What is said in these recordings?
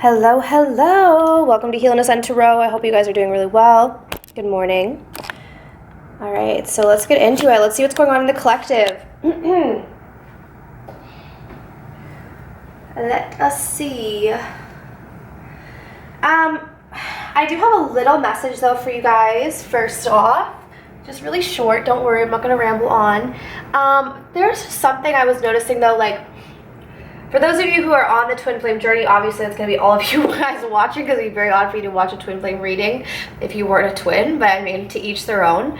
Hello, hello. Welcome to Heal and Ascend Tarot. I hope you guys are doing really well. Good morning. All right, so let's get into it. Let's see what's going on in the collective. Let us see. I do have a little message though for you guys. First off, just really short. Don't worry, I'm not gonna ramble on. There's something I was noticing though, like for those of you who are on the twin flame journey, obviously it's going to be all of you guys watching because it'd be very odd for you to watch a twin flame reading if you weren't a twin, but I mean, to each their own.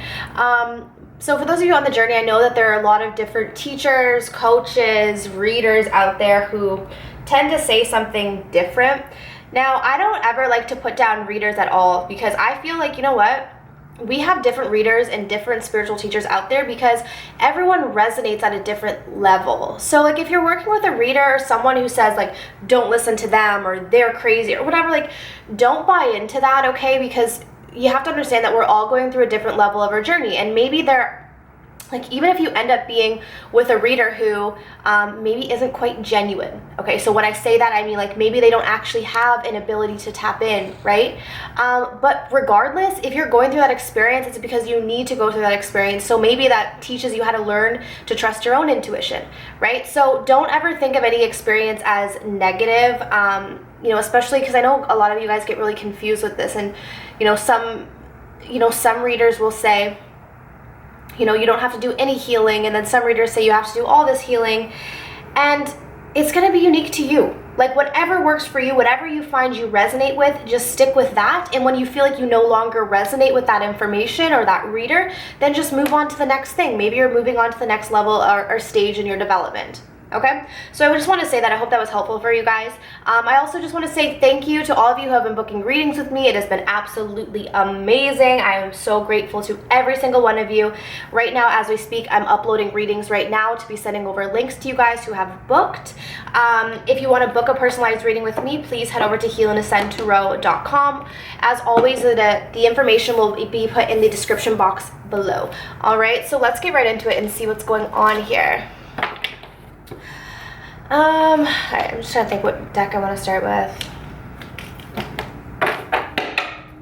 So for those of you on the journey, I know that there are a lot of different teachers, coaches, readers out there who tend to say something different. Now, I don't ever like to put down readers at all because I feel like, you know what? We have different readers and different spiritual teachers out there because everyone resonates at a different level. So like if you're working with a reader or someone who says like don't listen to them or they're crazy or whatever, like don't buy into that, okay? Because you have to understand that we're all going through a different level of our journey, and maybe they're like, even if you end up being with a reader who maybe isn't quite genuine, okay? So when I say that, I mean like maybe they don't actually have an ability to tap in, right? But regardless, if you're going through that experience, it's because you need to go through that experience. So maybe that teaches you how to learn to trust your own intuition, right? So don't ever think of any experience as negative, you know, especially because I know a lot of you guys get really confused with this, and some readers will say, you don't have to do any healing, and then some readers say you have to do all this healing, and it's going to be unique to you. Like whatever works for you, whatever you find you resonate with, just stick with that. And when you feel like you no longer resonate with that information or that reader, then just move on to the next thing. Maybe you're moving on to the next level or stage in your development. Okay, so I just want to say that I hope that was helpful for you guys. I also just want to say thank you to all of you who have been booking readings with me. It has been absolutely amazing. I am so grateful to every single one of you. Right now, as we speak, I'm uploading readings right now to be sending over links to you guys who have booked. If you want to book a personalized reading with me, please head over to healandascendtarot.com. As always, the information will be put in the description box below. All right, so let's get right into it and see what's going on here. Alright, I'm just trying to think what deck I want to start with.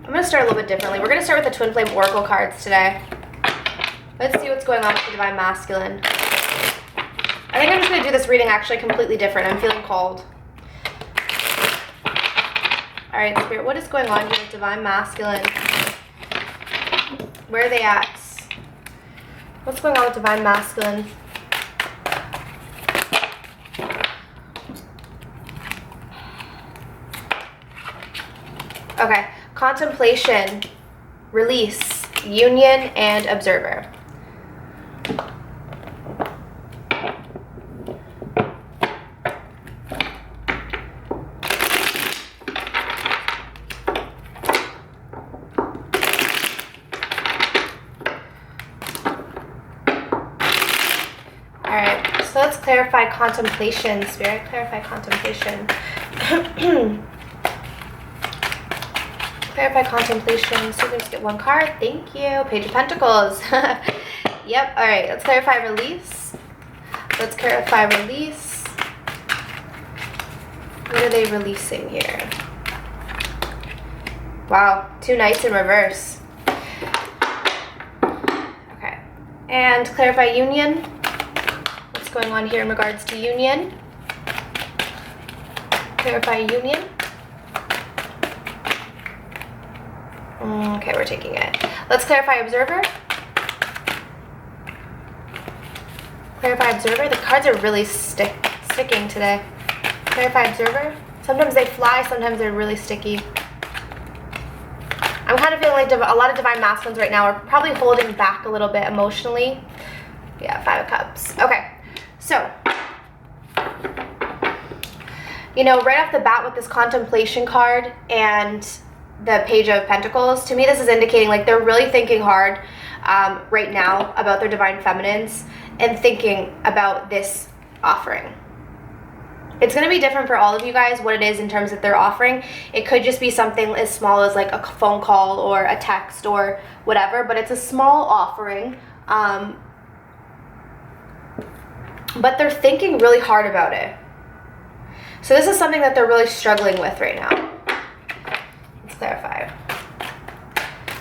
I'm going to start a little bit differently. We're going to start with the Twin Flame Oracle cards today. Let's see what's going on with the Divine Masculine. I think I'm just going to do this reading actually completely different. I'm feeling called. Alright, Spirit, what is going on here with Divine Masculine? Where are they at? What's going on with Divine Masculine? Okay, Contemplation, Release, Union, and Observer. Alright, so let's clarify Contemplation, Spirit. Clarify Contemplation. Clarify Contemplation. So we can just get one card. Thank you. Page of Pentacles. Yep. All right. Let's clarify Release. Let's clarify Release. What are they releasing here? Wow. 2 Knights in reverse. Okay. And clarify Union. What's going on here in regards to Union? Clarify Union. Okay, we're taking it. Let's clarify Observer. Clarify Observer. The cards are really sticking today. Clarify Observer. Sometimes they fly, sometimes they're really sticky. I'm kind of feeling like a lot of Divine Masculines right now are probably holding back a little bit emotionally. Yeah, 5 of Cups. Okay, so right off the bat with this Contemplation card and the Page of Pentacles, to me this is indicating like they're really thinking hard right now about their Divine Feminines and thinking about this offering. It's going to be different for all of you guys what it is in terms of their offering. It could just be something as small as like a phone call or a text or whatever, but it's a small offering. But they're thinking really hard about it. So this is something that they're really struggling with right now. Let's clarify.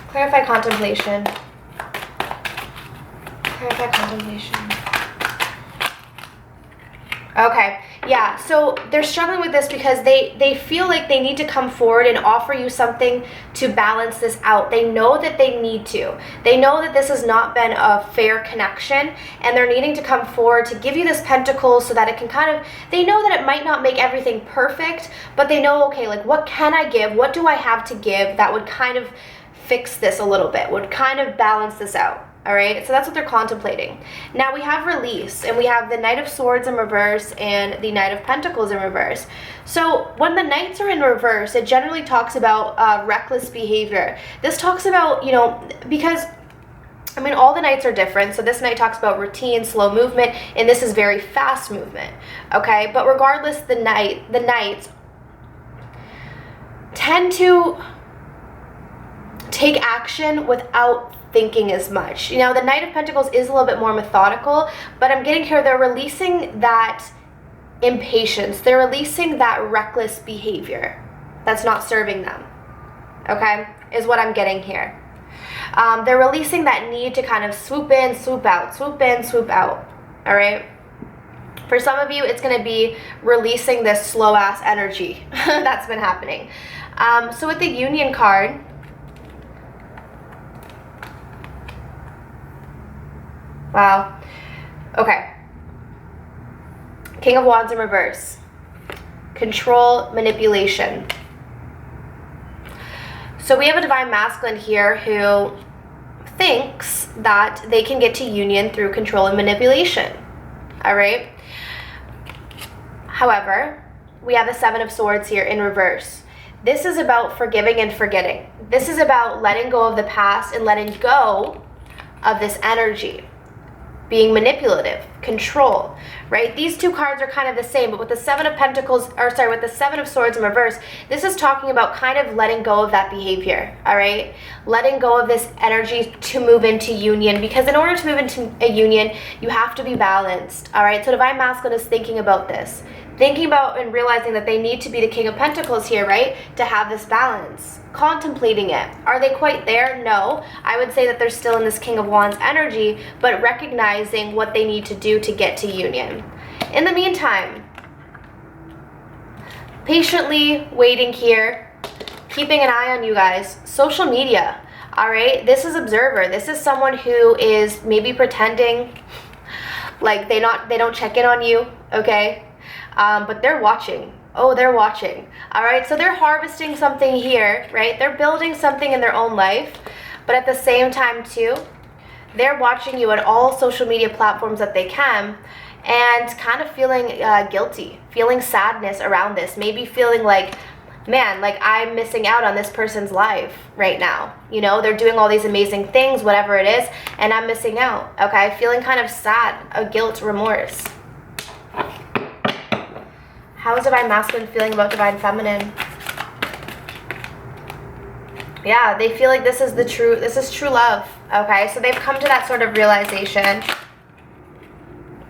Clarify contemplation. Clarify contemplation. Okay, yeah, so they're struggling with this because they feel like they need to come forward and offer you something to balance this out. They know that they need to. They know that this has not been a fair connection, and they're needing to come forward to give you this pentacle so that it can kind of, they know that it might not make everything perfect, but they know, okay, like, what can I give? What do I have to give that would kind of fix this a little bit, would kind of balance this out? All right, so that's what they're contemplating. Now we have release, and we have the Knight of Swords in reverse and the Knight of Pentacles in reverse. So when the Knights are in reverse, it generally talks about reckless behavior. This talks about, you know, because, I mean, all the Knights are different. So this Knight talks about routine, slow movement, and this is very fast movement, okay? But regardless, the Knights tend to take action without thinking as much. You know, the Knight of Pentacles is a little bit more methodical, but I'm getting here, they're releasing that impatience. They're releasing that reckless behavior that's not serving them, okay, is what I'm getting here. They're releasing that need to kind of swoop in, swoop out, swoop in, swoop out, all right? For some of you, it's going to be releasing this slow-ass energy that's been happening. So with the Union card, wow. Okay. King of Wands in reverse. Control, manipulation. So we have a Divine Masculine here who thinks that they can get to union through control and manipulation. All right? However, we have the Seven of Swords here in reverse. This is about forgiving and forgetting. This is about letting go of the past and letting go of this energy. Being manipulative, control, right? These two cards are kind of the same, but with the Seven of Pentacles, or sorry, with the Seven of Swords in reverse, this is talking about kind of letting go of that behavior, all right? Letting go of this energy to move into union, because in order to move into a union, you have to be balanced, all right? So Divine Masculine is thinking about this, thinking about and realizing that they need to be the King of Pentacles here, right? To have this balance. Contemplating it. Are they quite there? No. I would say that they're still in this King of Wands energy, but recognizing what they need to do to get to union. In the meantime, patiently waiting here, keeping an eye on you guys. Social media, all right? This is observer. This is someone who is maybe pretending like they don't check in on you, okay? But they're watching. Oh, they're watching. All right, so they're harvesting something here, right? They're building something in their own life, but at the same time too, they're watching you at all social media platforms that they can, and kind of feeling guilty, feeling sadness around this, maybe feeling like, man, like I'm missing out on this person's life right now. You know, they're doing all these amazing things, whatever it is, and I'm missing out, okay? Feeling kind of sad, a guilt, remorse. How is Divine Masculine feeling about Divine Feminine? Yeah, they feel like this is true love, okay? So they've come to that sort of realization.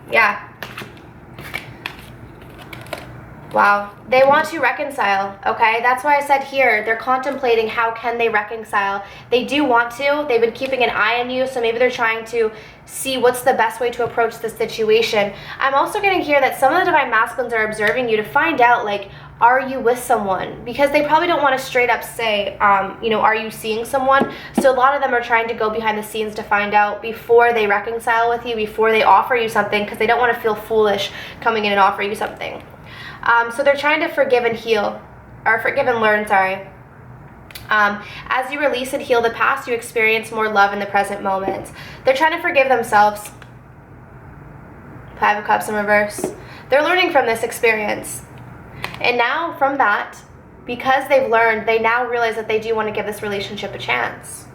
Yeah. Wow. They want to reconcile, okay? That's why I said here, they're contemplating how can they reconcile. They do want to. They've been keeping an eye on you, so maybe they're trying to see what's the best way to approach the situation. I'm also getting here that some of the Divine Masculines are observing you to find out, like, are you with someone? Because they probably don't want to straight up say, you know, are you seeing someone? So a lot of them are trying to go behind the scenes to find out before they reconcile with you, before they offer you something, because they don't want to feel foolish coming in and offering you something. So they're trying to forgive and heal, or forgive and learn, sorry. As you release and heal the past, you experience more love in the present moment. They're trying to forgive themselves. Five of Cups in reverse. They're learning from this experience. And now from that, because they've learned, they now realize that they do want to give this relationship a chance.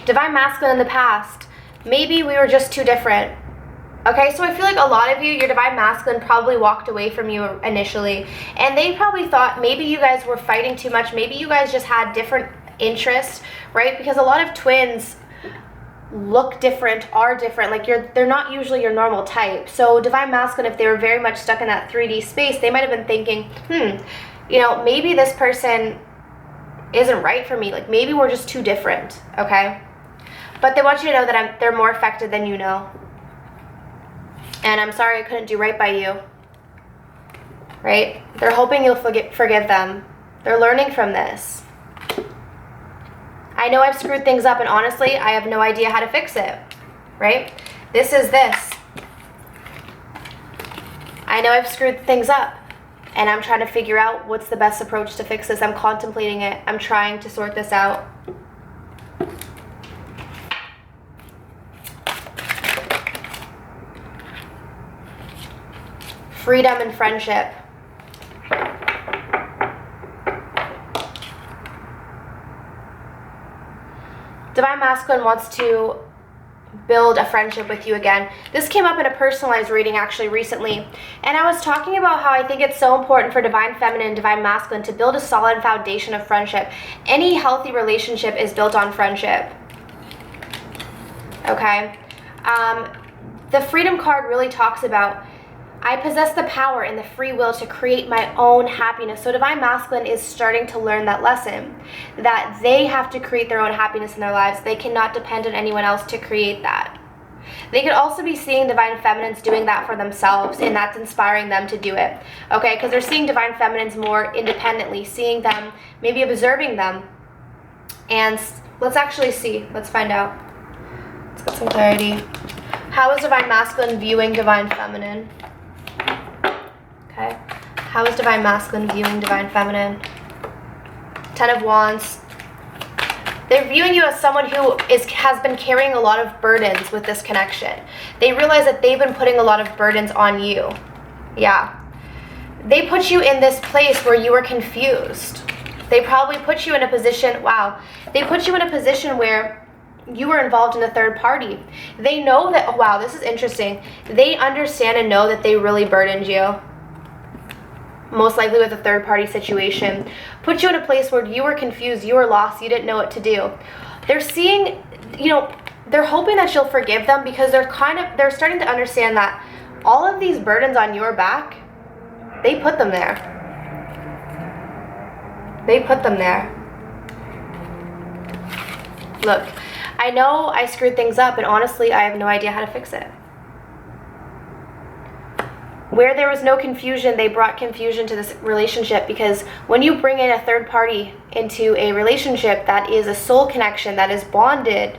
Divine Masculine in the past, maybe we were just too different. Okay, so I feel like a lot of you, your Divine Masculine probably walked away from you initially, and they probably thought maybe you guys were fighting too much, maybe you guys just had different interest, right? Because a lot of twins look different, are different, like they're not usually your normal type. So divine masculine, if they were very much stuck in that 3D space, they might have been thinking, you know, maybe this person isn't right for me, like maybe we're just too different, okay? But they want you to know that they're more affected than you know. And I'm sorry I couldn't do right by you, right? They're hoping you'll forgive them. They're learning from this. I know I've screwed things up, and honestly, I have no idea how to fix it, right? This is this. I know I've screwed things up, and I'm trying to figure out what's the best approach to fix this. I'm contemplating it. I'm trying to sort this out. Freedom and friendship. Divine Masculine wants to build a friendship with you again. This came up in a personalized reading actually recently, and I was talking about how I think it's so important for Divine Feminine and Divine Masculine to build a solid foundation of friendship. Any healthy relationship is built on friendship. Okay? The Freedom card really talks about, I possess the power and the free will to create my own happiness. So Divine Masculine is starting to learn that lesson, that they have to create their own happiness in their lives. They cannot depend on anyone else to create that. They could also be seeing Divine Feminines doing that for themselves, and that's inspiring them to do it. Okay, because they're seeing Divine Feminines more independently, seeing them, maybe observing them. And let's actually see. Let's find out. Let's get some clarity. How is Divine Masculine viewing Divine Feminine? Okay, how is Divine Masculine viewing Divine Feminine? 10 of Wands. They're viewing you as someone who has been carrying a lot of burdens with this connection. They realize that they've been putting a lot of burdens on you. Yeah. They put you in this place where you were confused. They probably put you in a position, wow, they put you in a position where you were involved in a third party. They know that, oh, wow, this is interesting. They understand and know that they really burdened you. Most likely with a third party situation. Put you in a place where you were confused, you were lost, you didn't know what to do. They're seeing, you know, they're hoping that you'll forgive them, because they're starting to understand that all of these burdens on your back, they put them there. They put them there. Look, I know I screwed things up, and honestly, I have no idea how to fix it. Where there was no confusion, they brought confusion to this relationship, because when you bring in a third party into a relationship that is a soul connection, that is bonded,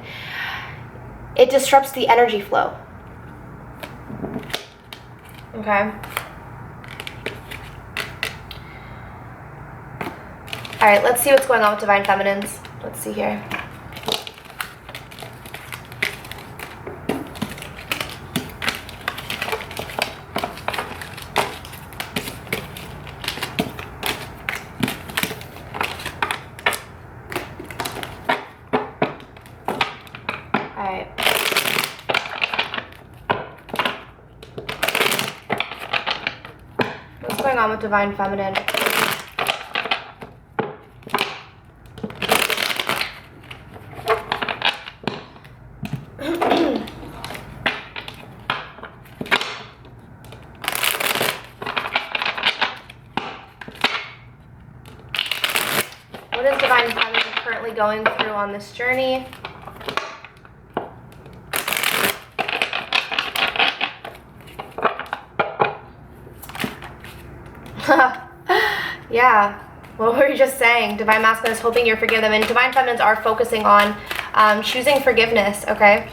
it disrupts the energy flow. Okay? Alright, let's see what's going on with Divine Feminines. Let's see here. What's going on with Divine Feminine? What is Divine Feminine currently going through on this journey? Yeah, what were you just saying? Divine Masculine is hoping you forgive them, and Divine Feminines are focusing on choosing forgiveness, okay?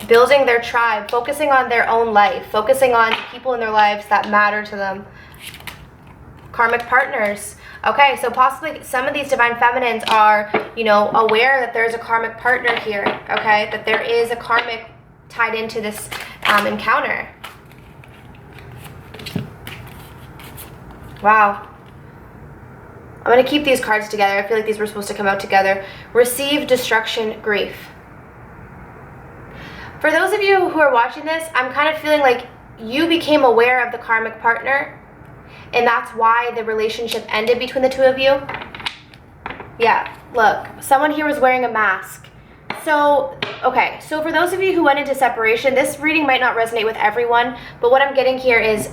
Building their tribe, focusing on their own life, focusing on people in their lives that matter to them. Karmic partners. Okay, so possibly some of these Divine Feminines are, you know, aware that there's a karmic partner here, okay? That there is a karmic tied into this encounter. Wow. I'm going to keep these cards together. I feel like these were supposed to come out together. Receive, destruction, grief. For those of you who are watching this, I'm kind of feeling like you became aware of the karmic partner, and that's why the relationship ended between the two of you. Yeah, look, someone here was wearing a mask. So, okay, so for those of you who went into separation, this reading might not resonate with everyone, but what I'm getting here is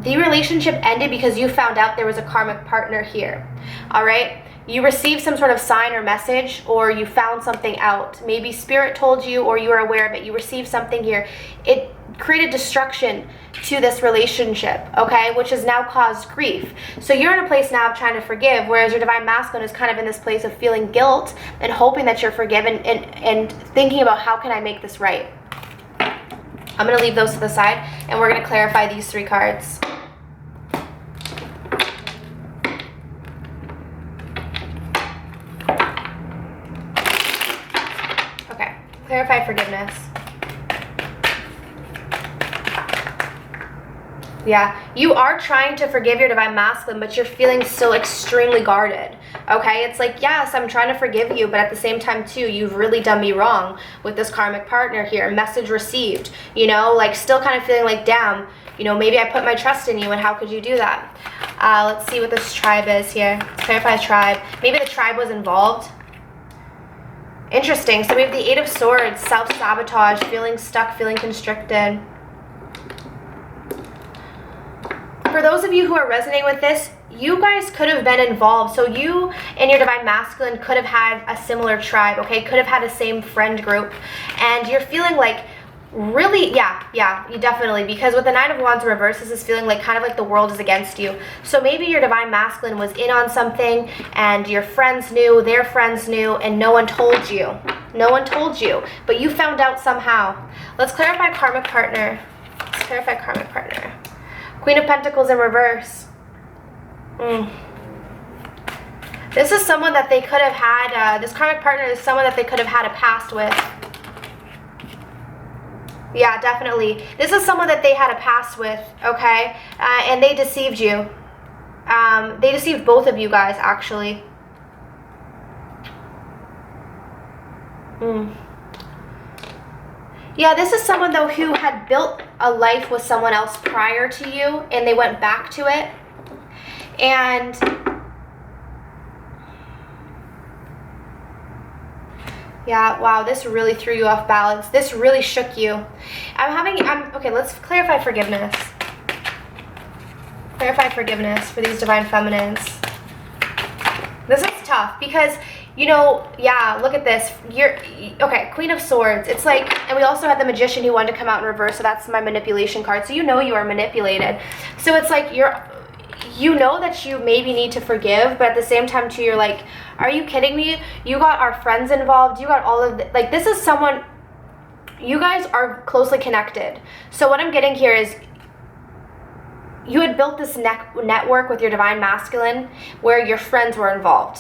the relationship ended because you found out there was a karmic partner here, all right? You received some sort of sign or message, or you found something out. Maybe spirit told you, or you were aware of it. You received something here. It created destruction to this relationship, okay, which has now caused grief. So you're in a place now of trying to forgive, whereas your divine masculine is kind of in this place of feeling guilt and hoping that you're forgiven and thinking about how can I make this right. I'm going to leave those to the side, and we're going to clarify these 3 cards. Okay, clarify forgiveness. Yeah, you are trying to forgive your divine masculine, but you're feeling still extremely guarded, okay? It's like, yes, I'm trying to forgive you, but at the same time, too, you've really done me wrong with this karmic partner here. Message received, you know, like still kind of feeling like, damn, you know, maybe I put my trust in you, and how could you do that? Let's see what this tribe is here. Let's clarify tribe. Maybe the tribe was involved. Interesting. So we have the 8 of Swords, self-sabotage, feeling stuck, feeling constricted. For those of you who are resonating with this, you guys could have been involved. So you and your divine masculine could have had a similar tribe, okay? Could have had the same friend group. And you're feeling like really, yeah, you definitely, because with the 9 of Wands in reverse, this is feeling like kind of like the world is against you. So maybe your divine masculine was in on something, and your friends knew, their friends knew, and no one told you. No one told you, but you found out somehow. Let's clarify karmic partner. Let's clarify karmic partner. Queen of Pentacles in reverse. This is someone that they could have had, this karmic partner is someone that they could have had a past with. Yeah, definitely. This is someone that they had a past with, okay? And they deceived you. They deceived both of you guys, actually. Yeah, this is someone, though, who had built a life with someone else prior to you, and they went back to it. And yeah, wow, this really threw you off balance. This really shook you. Okay, let's clarify forgiveness. Clarify forgiveness for these divine feminines. This is tough because, you know, yeah, look at this. Okay, Queen of Swords. It's like, and we also had the Magician who wanted to come out in reverse, so that's my manipulation card. So you know you are manipulated. So it's like you know that you maybe need to forgive, but at the same time too, you're like, are you kidding me? You got our friends involved. You got all of the, like, this is someone, you guys are closely connected. So what I'm getting here is you had built this network with your divine masculine where your friends were involved.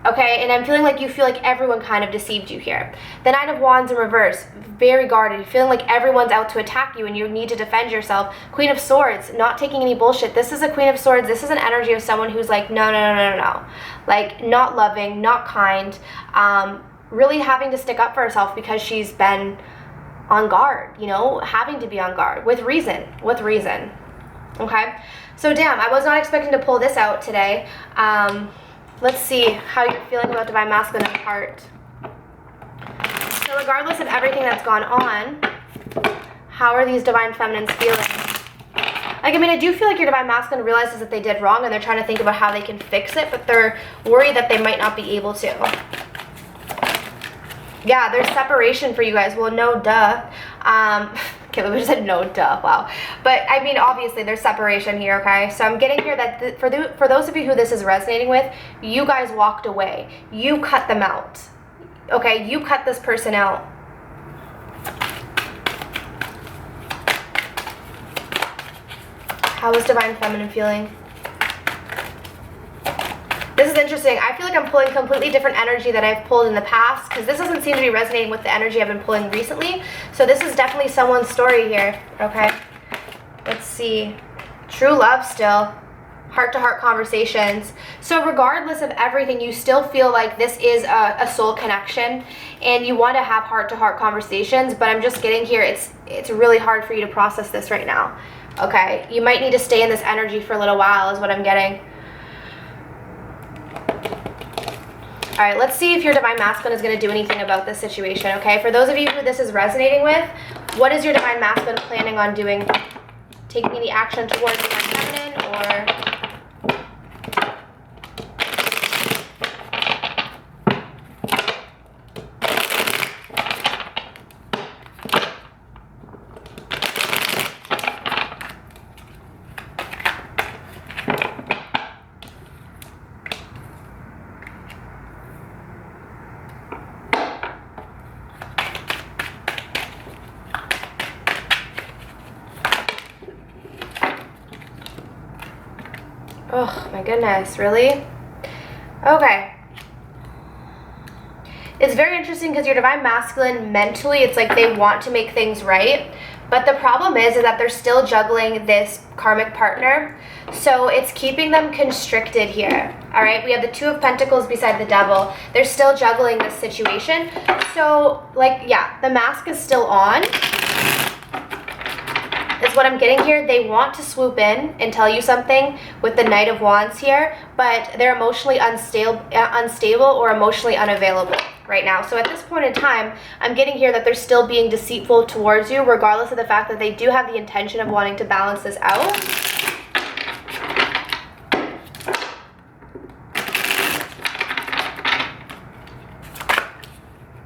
Okay, and I'm feeling like you feel like everyone kind of deceived you here. The 9 of Wands in reverse, very guarded, feeling like everyone's out to attack you and you need to defend yourself. Queen of Swords, not taking any bullshit. This is a Queen of Swords. This is an energy of someone who's like, no. Like, not loving, not kind, really having to stick up for herself because she's been on guard, you know, having to be on guard with reason, okay? So damn, I was not expecting to pull this out today. Let's see how you're feeling about divine masculine and heart. So regardless of everything that's gone on, how are these divine feminines feeling? Like, I mean, I do feel like your divine masculine realizes that they did wrong and they're trying to think about how they can fix it, but they're worried that they might not be able to. Yeah, there's separation for you guys. Well, no, duh. Okay, we just said no, duh, wow. But, I mean, obviously, there's separation here, okay? So I'm getting here that for those of you who this is resonating with, you guys walked away. You cut them out, okay? You cut this person out. How is divine feminine feeling? This is interesting. I feel like I'm pulling completely different energy that I've pulled in the past because this doesn't seem to be resonating with the energy I've been pulling recently. So this is definitely someone's story here, okay? Let's see. True love still. Heart-to-heart conversations. So regardless of everything, you still feel like this is a soul connection and you want to have heart-to-heart conversations, but I'm just getting here, it's really hard for you to process this right now, okay? You might need to stay in this energy for a little while is what I'm getting. All right, let's see if your Divine Masculine is going to do anything about this situation, okay? For those of you who this is resonating with, what is your Divine Masculine planning on doing? Taking any action towards Divine Feminine, or... Oh my goodness, really? Okay. It's very interesting because your Divine Masculine, mentally, it's like they want to make things right. But the problem is that they're still juggling this karmic partner. So it's keeping them constricted here. All right, we have the Two of Pentacles beside the Devil. They're still juggling this situation. So, like, yeah, the mask is still on. Is what I'm getting here. They want to swoop in and tell you something with the Knight of Wands here, but they're emotionally unstable or emotionally unavailable right now. So at this point in time, I'm getting here that they're still being deceitful towards you, regardless of the fact that they do have the intention of wanting to balance this out.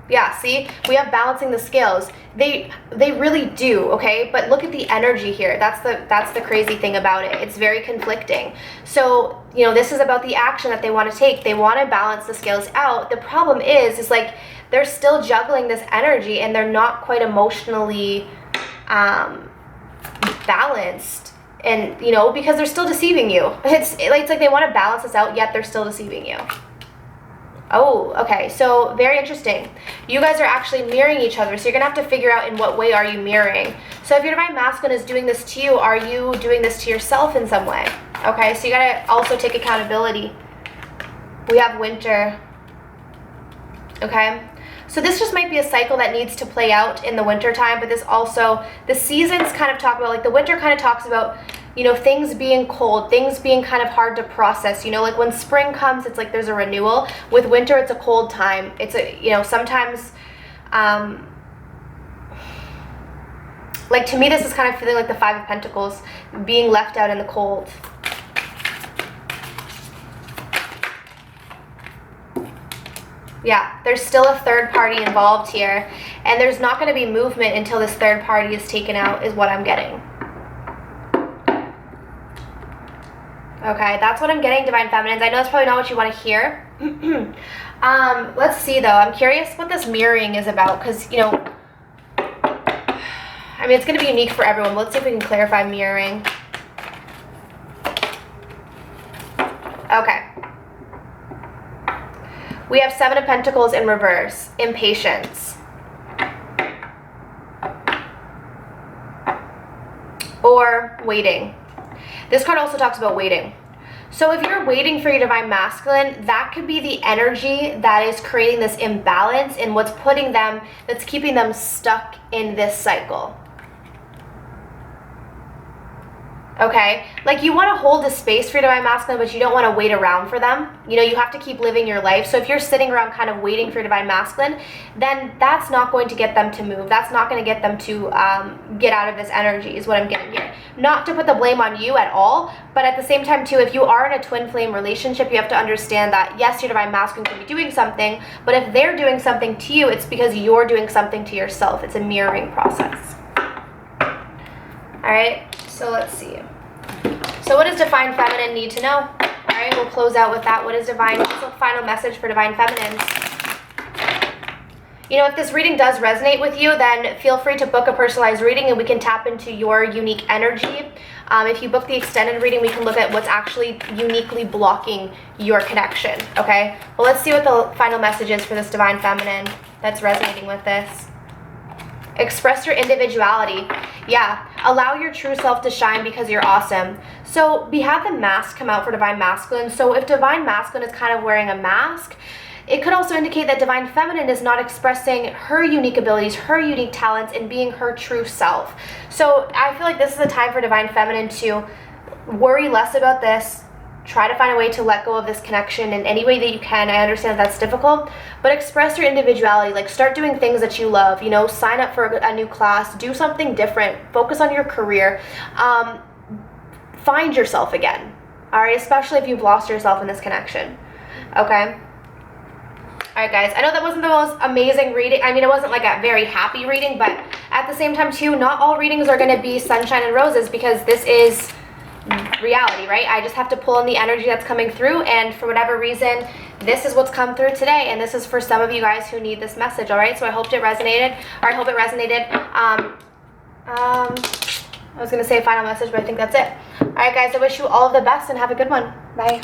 Yeah, see, we have balancing the scales. They really do, okay? But look at the energy here. That's the crazy thing about it. It's very conflicting. So, you know, this is about the action that they want to take. They want to balance the scales out. The problem is like they're still juggling this energy and they're not quite emotionally balanced. And, you know, because they're still deceiving you. It's like they want to balance this out, yet they're still deceiving you. Oh, okay, so very interesting. You guys are actually mirroring each other, so you're gonna have to figure out in what way are you mirroring. So if your Divine Masculine is doing this to you, are you doing this to yourself in some way? Okay, so you gotta also take accountability. We have winter. Okay, so this just might be a cycle that needs to play out in the winter time, but this also, the seasons kind of talk about, like the winter kind of talks about, you know, things being cold, things being kind of hard to process. You know, like when spring comes, it's like there's a renewal. With winter, it's a cold time. It's a, you know, sometimes, like to me, this is kind of feeling like the Five of Pentacles, being left out in the cold. Yeah, there's still a third party involved here, and there's not going to be movement until this third party is taken out, is what I'm getting. Okay, that's what I'm getting, Divine Feminines. I know that's probably not what you want to hear. Let's see, though. I'm curious what this mirroring is about, because, you know, I mean, it's going to be unique for everyone. Let's see if we can clarify mirroring. Okay. We have Seven of Pentacles in reverse. Impatience. Or waiting. This card also talks about waiting. So if you're waiting for your Divine Masculine, that could be the energy that is creating this imbalance and what's putting them, that's keeping them stuck in this cycle. Okay, like you want to hold a space for your Divine Masculine, but you don't want to wait around for them. You know, you have to keep living your life. So if you're sitting around kind of waiting for your Divine Masculine, then that's not going to get them to move. That's not going to get them to get out of this energy, is what I'm getting here. Not to put the blame on you at all, but at the same time too, if you are in a twin flame relationship, you have to understand that yes, your Divine Masculine can be doing something, but if they're doing something to you, it's because you're doing something to yourself. It's a mirroring process. All right, so let's see. So what does Divine Feminine need to know? All right, we'll close out with that. What is Divine? What's the final message for Divine Feminines? You know, if this reading does resonate with you, then feel free to book a personalized reading and we can tap into your unique energy. If you book the extended reading, we can look at what's actually uniquely blocking your connection, okay? Well, let's see what the final message is for this Divine Feminine that's resonating with this. Express your individuality. Yeah, allow your true self to shine because you're awesome. So we have the mask come out for Divine Masculine. So if Divine Masculine is kind of wearing a mask, it could also indicate that Divine Feminine is not expressing her unique abilities, her unique talents, and being her true self. So I feel like this is a time for Divine Feminine to worry less about this, Try to find a way to let go of this connection in any way that you can. I understand that's difficult, but express your individuality. Like, start doing things that you love, you know, sign up for a new class, do something different, focus on your career, find yourself again, all right, especially if you've lost yourself in this connection, okay? All right, guys, I know that wasn't the most amazing reading. I mean, it wasn't like a very happy reading, but at the same time, too, not all readings are going to be sunshine and roses, because this is reality, right? I just have to pull in the energy that's coming through, and for whatever reason, this is what's come through today, and this is for some of you guys who need this message, all right? So I hope it resonated, or I hope it resonated. I was going to say a final message, but I think that's it. All right, guys, I wish you all of the best, and have a good one. Bye.